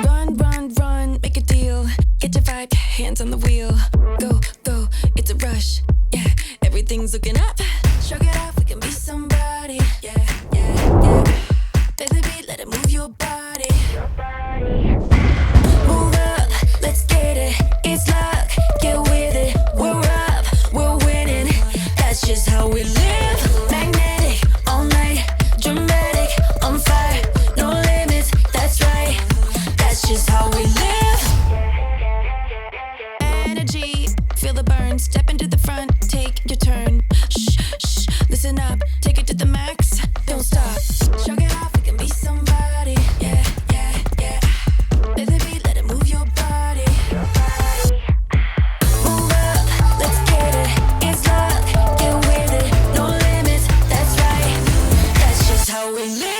Run, run, run, make a deal. Get your vibe, hands on the wheel. Go, go, it's a rush. Yeah, everything's looking up. Shrug it off, we can be somebody. Yeah, yeah, yeah. Play the beat, let it move your body. Move up, let's get it. It's luck, get with it. We're up, we're winning. That's just how we live. Magnetic, all night, dramatic, on fire, no limits. That's right. That's just how we live. Energy, feel the burn. Step into the front, take your turn. Shh, shh, listen up, take it to the max. Don't stop, shrug it off, we can be somebody. Yeah, yeah, yeah. Play the beat, let it move your body. Move up, let's get it. It's luck, get with it. No limits, that's right. That's just how we live.